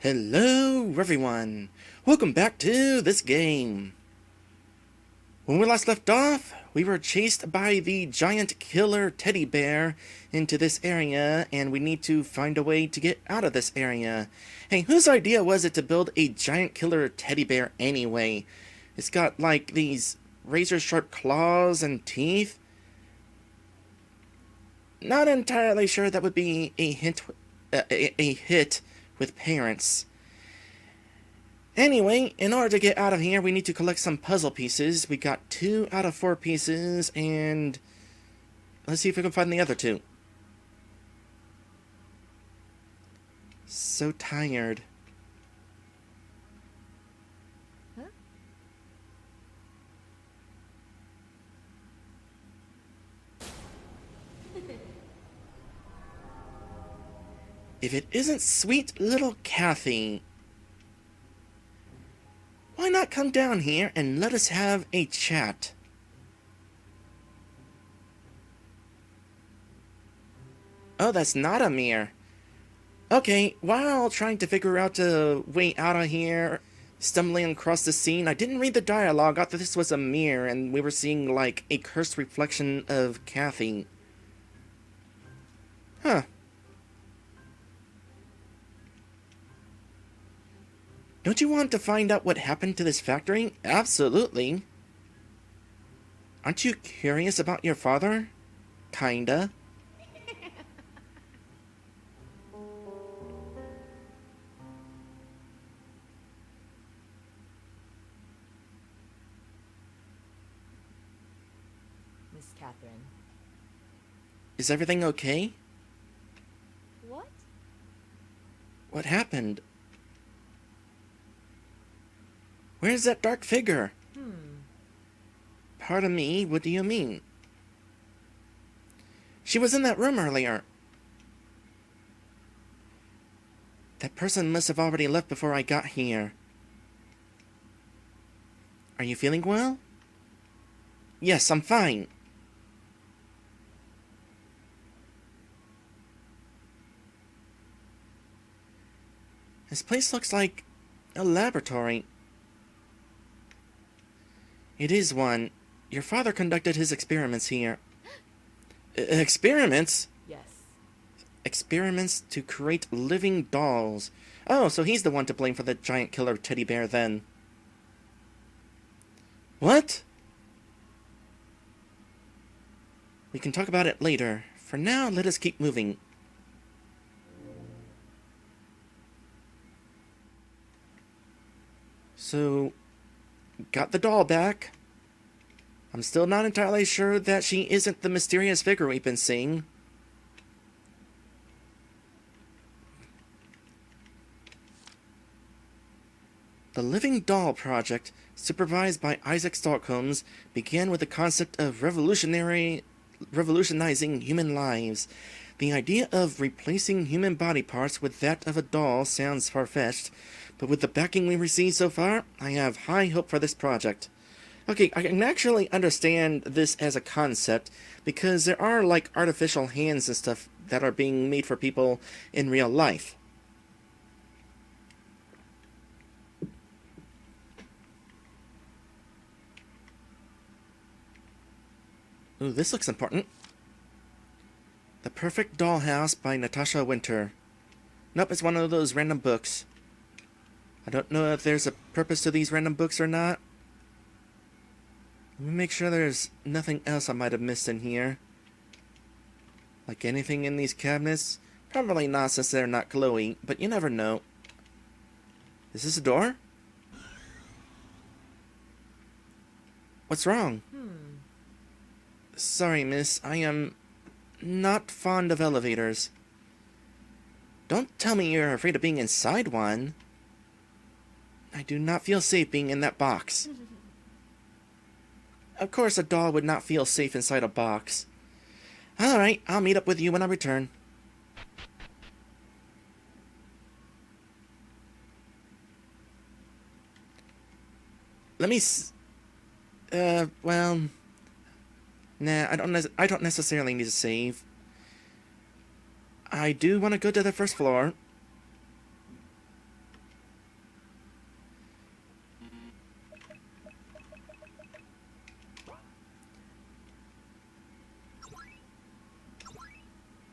Hello everyone! Welcome back to this game! When we last left off, we were chased by the giant killer teddy bear into this area, and we need to find a way to get out of this area. Hey, whose idea was it to build a giant killer teddy bear anyway? It's got like these razor-sharp claws and teeth. Not entirely sure that would be a hit with parents. Anyway, in order to get out of here, we need to collect some puzzle pieces. We got 2 out of 4 pieces, and let's see if we can find the other 2. So tired. Huh? If it isn't sweet little Kathy, why not come down here and let us have a chat? Oh, that's not a mirror. Okay, while trying to figure out a way out of here, stumbling across the scene, I didn't read the dialogue. I thought this was a mirror and we were seeing like a cursed reflection of Kathy. Huh. Don't you want to find out what happened to this factory? Absolutely. Aren't you curious about your father? Kinda. Miss Catherine. Is everything okay? What? What happened? Where's that dark figure? Pardon me, what do you mean? She was in that room earlier. That person must have already left before I got here. Are you feeling well? Yes, I'm fine. This place looks like a laboratory. It is one. Your father conducted his experiments here. Experiments? Yes. Experiments to create living dolls. Oh, so he's the one to blame for the giant killer teddy bear then. What? We can talk about it later. For now, let us keep moving. So, got the doll back. I'm still not entirely sure that she isn't the mysterious figure we've been seeing. The Living Doll Project, supervised by Isaac Stockholms, began with the concept of revolutionizing human lives. The idea of replacing human body parts with that of a doll sounds far-fetched, but with the backing we received so far, I have high hope for this project. Okay, I can actually understand this as a concept, because there are, like, artificial hands and stuff that are being made for people in real life. Ooh, this looks important. The Perfect Dollhouse by Natasha Winter. Nope, it's one of those random books. I don't know if there's a purpose to these random books or not. Let me make sure there's nothing else I might have missed in here. Like anything in these cabinets? Probably not, since they're not glowy, but you never know. Is this a door? What's wrong? Sorry, miss, I am not fond of elevators. Don't tell me you're afraid of being inside one. I do not feel safe being in that box. Of course, a doll would not feel safe inside a box. Alright, I'll meet up with you when I return. Let me well... Nah, I don't necessarily need to save. I do want to go to the first floor.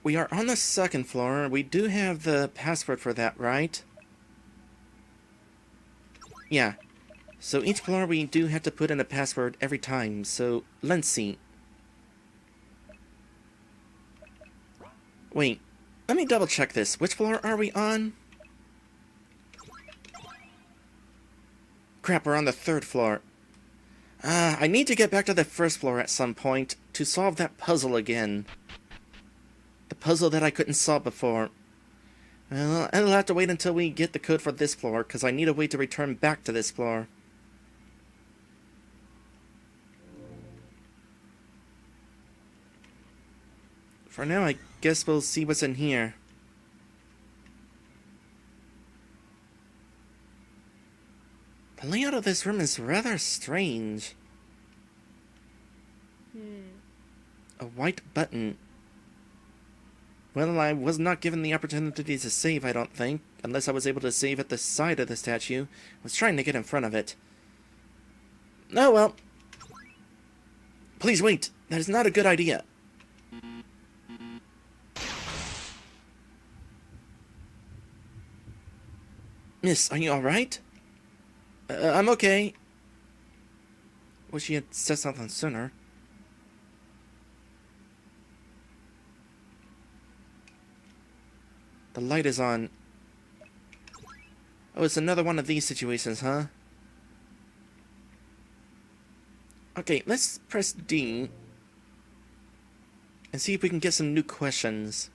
We are on the second floor. We do have the password for that, right? Yeah. So each floor we do have to put in a password every time. So let's see. Wait. Let me double check this. Which floor are we on? Crap, we're on the third floor. I need to get back to the first floor at some point to solve that puzzle again. The puzzle that I couldn't solve before. Well, I'll have to wait until we get the code for this floor, because I need a way to return back to this floor. For now, I guess we'll see what's in here. The layout of this room is rather strange. A white button. Well, I was not given the opportunity to save, I don't think. Unless I was able to save at the side of the statue. I was trying to get in front of it. Oh well. Please wait. That is not a good idea. Miss, are you alright? I'm okay. Wish you had said something sooner. The light is on. Oh, it's another one of these situations, huh? Okay, let's press D. And see if we can get some new questions.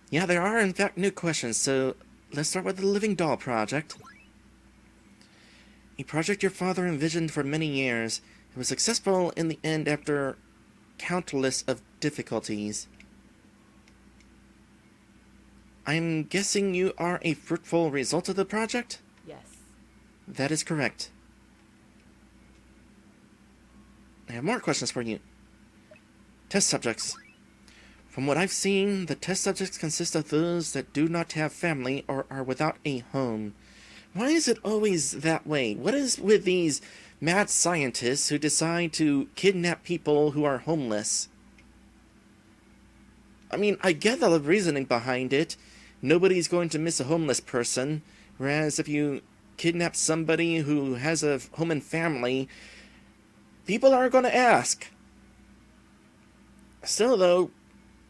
Yeah, there are in fact new questions, so let's start with the Living Doll Project. A project your father envisioned for many years. It was successful in the end after countless of difficulties. I'm guessing you are a fruitful result of the project? Yes. That is correct. I have more questions for you. Test subjects. From what I've seen, the test subjects consist of those that do not have family or are without a home. Why is it always that way? What is with these mad scientists who decide to kidnap people who are homeless? I mean, I get the reasoning behind it. Nobody's going to miss a homeless person. Whereas if you kidnap somebody who has a home and family, people are going to ask. Still, though,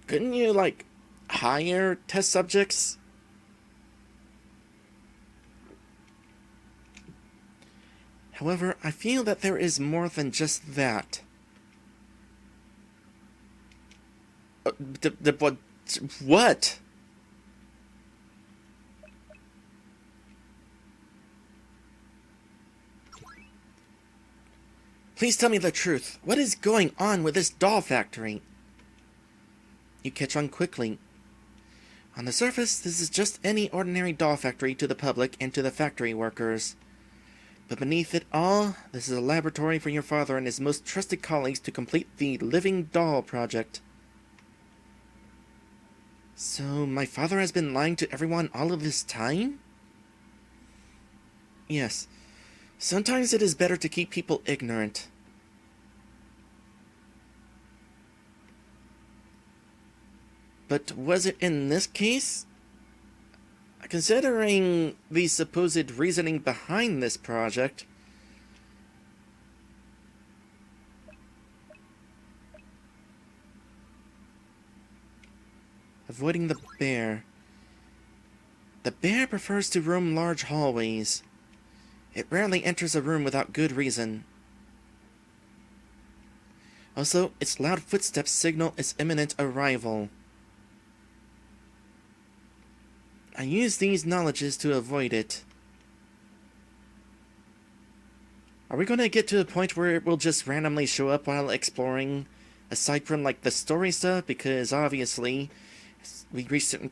couldn't you, like, hire test subjects? However, I feel that there is more than just that. What? Please tell me the truth. What is going on with this doll factory? You catch on quickly. On the surface, this is just any ordinary doll factory to the public and to the factory workers. But beneath it all, this is a laboratory for your father and his most trusted colleagues to complete the Living Doll Project. So, my father has been lying to everyone all of this time? Yes. Sometimes it is better to keep people ignorant. But was it in this case? Considering the supposed reasoning behind this project, avoiding the bear. The bear prefers to roam large hallways. It rarely enters a room without good reason. Also, its loud footsteps signal its imminent arrival. I use these knowledges to avoid it. Are we going to get to a point where it will just randomly show up while exploring? Aside from, like, the story stuff? Because, obviously, we reach certain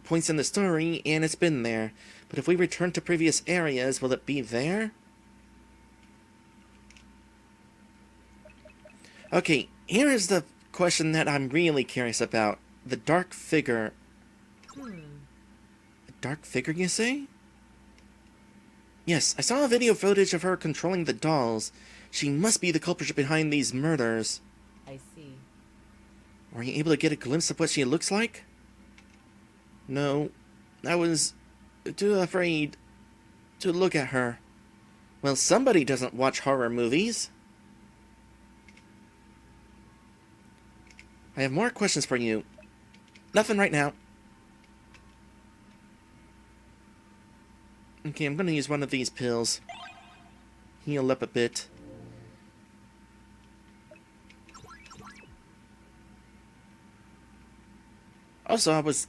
points in the story, and it's been there. But if we return to previous areas, will it be there? Okay, here is the question that I'm really curious about. The dark figure. Dark figure, you say? Yes, I saw a video footage of her controlling the dolls. She must be the culprit behind these murders. I see. Were you able to get a glimpse of what she looks like? No, I was too afraid to look at her. Well, somebody doesn't watch horror movies. I have more questions for you. Nothing right now. Okay, I'm gonna use one of these pills. Heal up a bit. Also, I was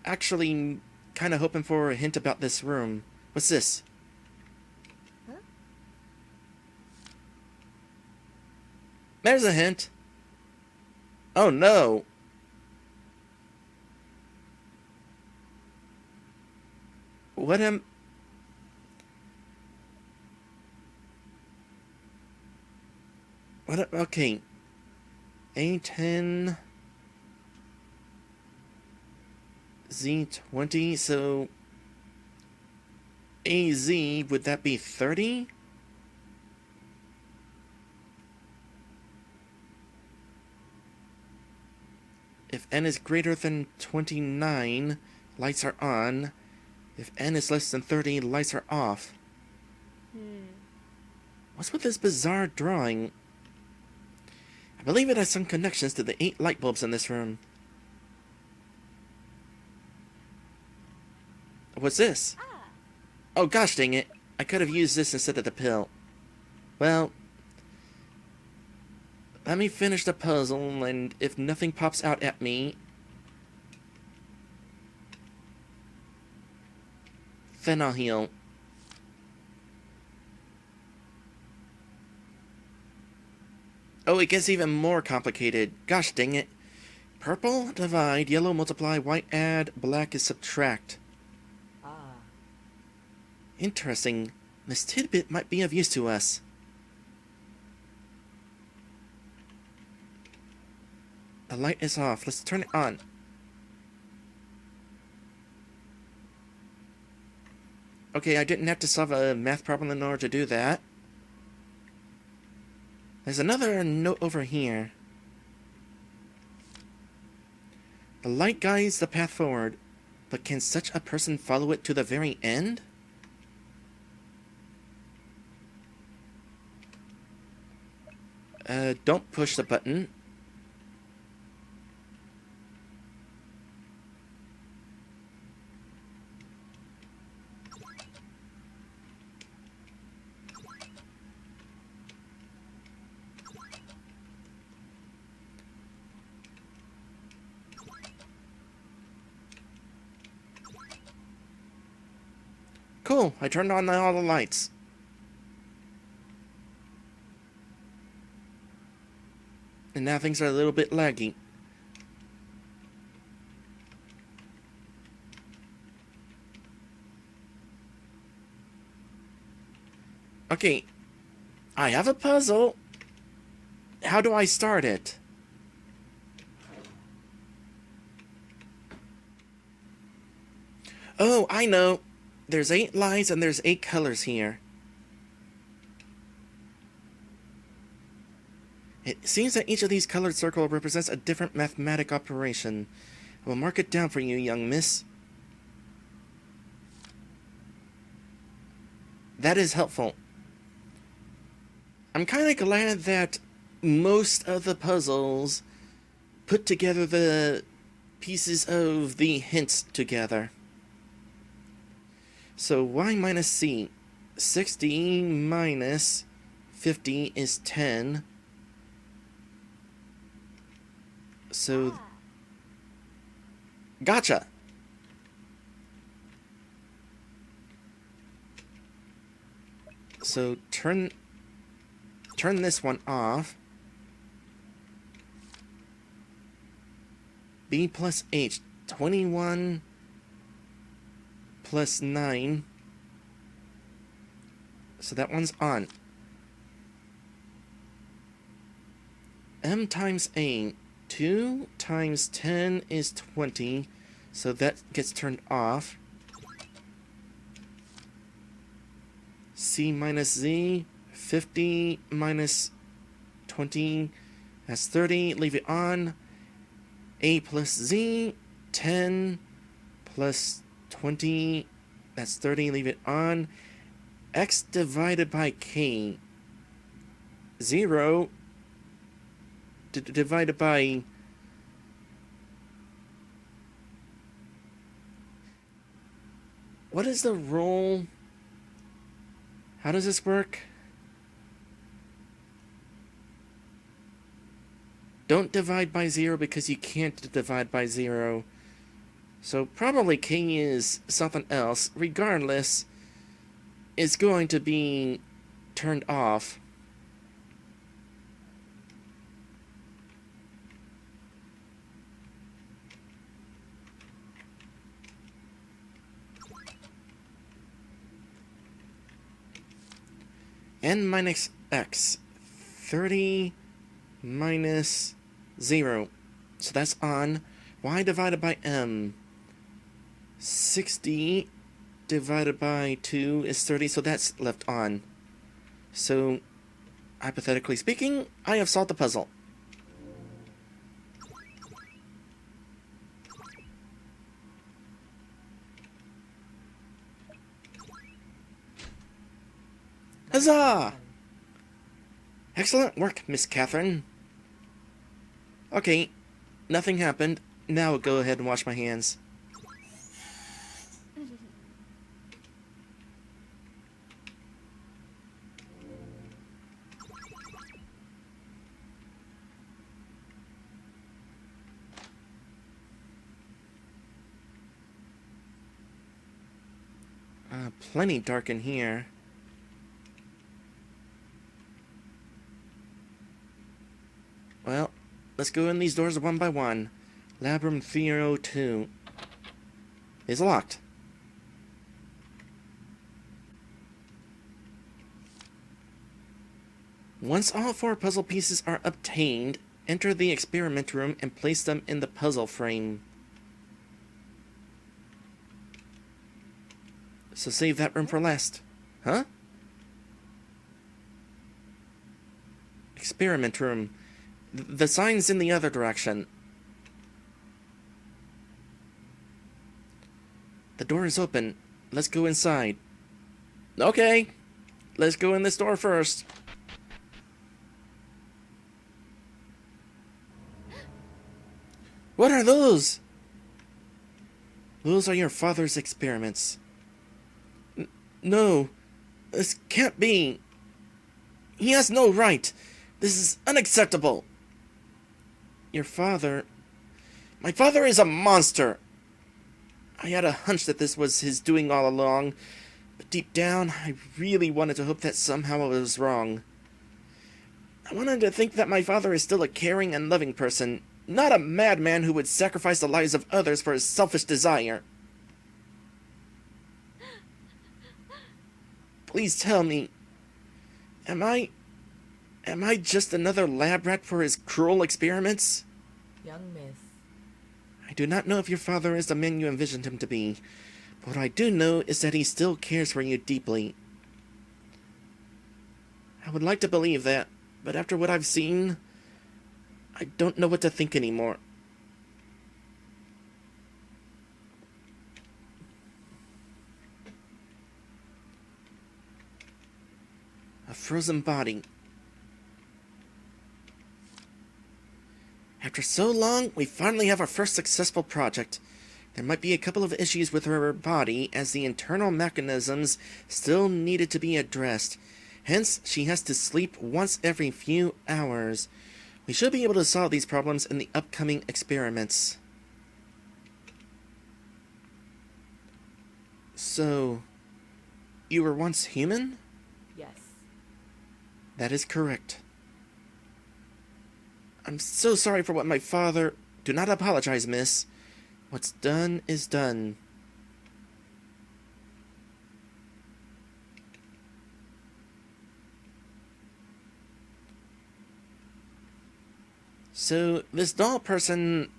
actually kind of hoping for a hint about this room. What's this? Huh? There's a hint. Oh no. What am... Okay. A10... Z20, so... AZ, would that be 30? If n is greater than 29, lights are on. If n is less than 30, lights are off. What's with this bizarre drawing? I believe it has some connections to the 8 light bulbs in this room. What's this? Oh gosh dang it. I could have used this instead of the pill. Well, let me finish the puzzle, and if nothing pops out at me, then I'll heal. Oh, it gets even more complicated. Gosh dang it. Purple, divide, yellow, multiply, white, add, black is subtract. Ah. Interesting. This tidbit might be of use to us. The light is off. Let's turn it on. Okay, I didn't have to solve a math problem in order to do that. There's another note over here. The light guides the path forward, but can such a person follow it to the very end? Don't push the button. Cool, I turned on all the lights. And now things are a little bit laggy. Okay, I have a puzzle. How do I start it? Oh, I know. There's 8 lines and there's 8 colors here. It seems that each of these colored circles represents a different mathematic operation. I will mark it down for you, young miss. That is helpful. I'm kind of glad that most of the puzzles put together the pieces of the hints together. So y minus c. 60 minus 50 is 10. So, gotcha. So turn this one off. B plus H, 21 plus 9. So that one's on. M times A. 2 times 10 is 20, so that gets turned off. C minus Z, 50 minus 20, that's 30, leave it on. A plus Z, 10 plus 20, that's 30, leave it on. X divided by K, 0 divided by... What is the rule? How does this work? Don't divide by 0 because you can't divide by 0. So probably K is something else. Regardless, it's going to be turned off. N minus X. 30 minus 0. So that's on. Y divided by M. 60 divided by 2 is 30, so that's left on. So, hypothetically speaking, I have solved the puzzle. Huzzah! Excellent work, Miss Catherine. Okay, nothing happened. Now go ahead and wash my hands. Plenty dark in here. Well, let's go in these doors one by one. Lab room 302 is locked. Once all 4 puzzle pieces are obtained, enter the experiment room and place them in the puzzle frame. So save that room for last. Huh? Experiment room. The sign's in the other direction. The door is open. Let's go inside. Okay. Let's go in this door first. What are those? Those are your father's experiments. No. This can't be. He has no right. This is unacceptable. Your father... My father is a monster! I had a hunch that this was his doing all along, but deep down, I really wanted to hope that somehow I was wrong. I wanted to think that my father is still a caring and loving person, not a madman who would sacrifice the lives of others for his selfish desire. Please tell me, am I just another lab rat for his cruel experiments? Young miss. I do not know if your father is the man you envisioned him to be, but what I do know is that he still cares for you deeply. I would like to believe that, but after what I've seen, I don't know what to think anymore. A frozen body. After so long, we finally have our first successful project. There might be a couple of issues with her body, as the internal mechanisms still needed to be addressed. Hence, she has to sleep once every few hours. We should be able to solve these problems in the upcoming experiments. So, you were once human? Yes. That is correct. I'm so sorry for what my father... Do not apologize, miss. What's done is done. So, this doll person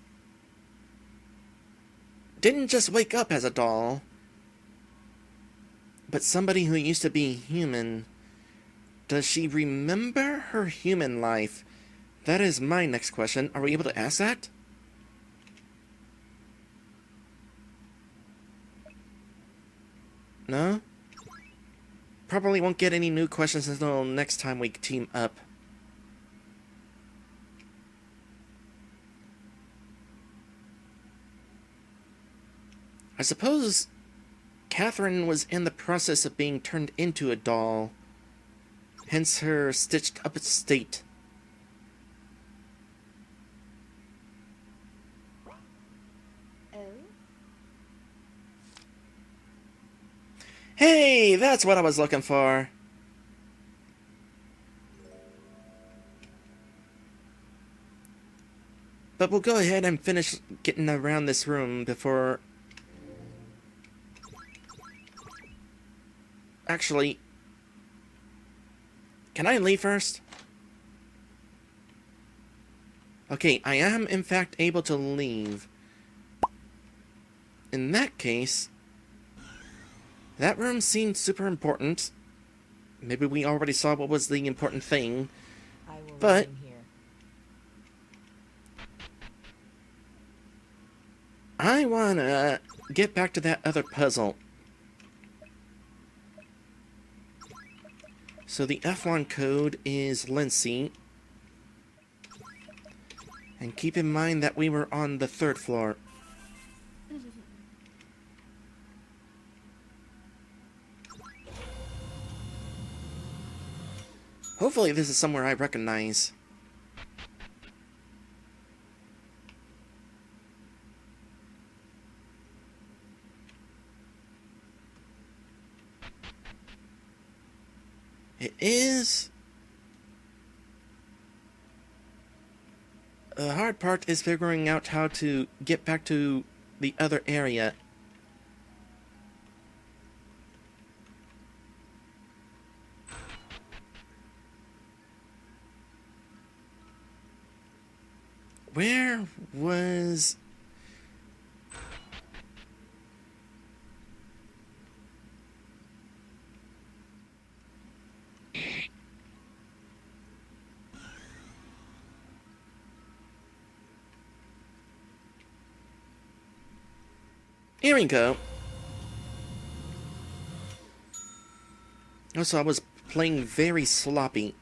didn't just wake up as a doll, but somebody who used to be human. Does she remember her human life? That is my next question. Are we able to ask that? No? Probably won't get any new questions until next time we team up. I suppose Catherine was in the process of being turned into a doll, hence her stitched up state. Oh? Hey, that's what I was looking for. But we'll go ahead and finish getting around this room before... Actually, can I leave first? Okay, I am in fact able to leave. In that case, that room seemed super important. Maybe we already saw what was the important thing. I will But remain here. I wanna get back to that other puzzle. So the F1 code is Lindsay. And keep in mind that we were on the 3rd floor. Hopefully this is somewhere I recognize. It is... The hard part is figuring out how to get back to the other area. Where was... Here we go. Also, I was playing very sloppy.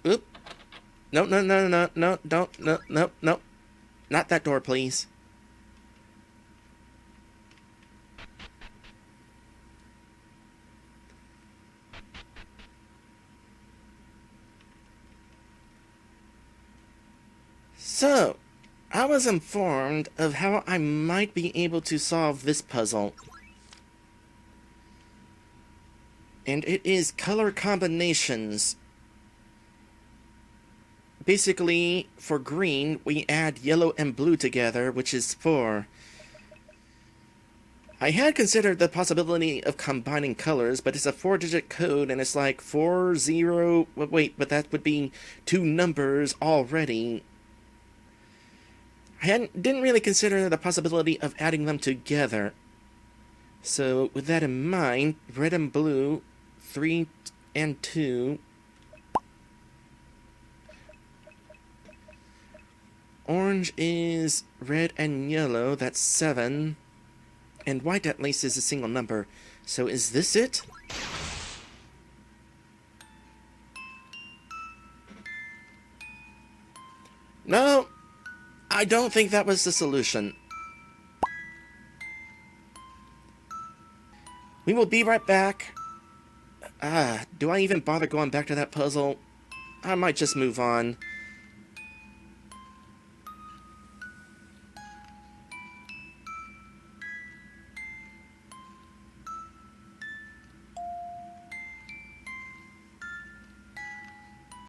Oop. No, no, no, no, no, don't, no, no, no. Not that door, please. So, I was informed of how I might be able to solve this puzzle. And it is color combinations. Basically, for green, we add yellow and blue together, which is 4. I had considered the possibility of combining colors, but it's a 4-digit code, and it's like 40... Wait, but that would be 2 numbers already. Didn't really consider the possibility of adding them together. So, with that in mind, red and blue, 3 and 2. Orange is red and yellow, that's 7. And white at least is a single number. So is this it? No! I don't think that was the solution. We will be right back. Do I even bother going back to that puzzle? I might just move on.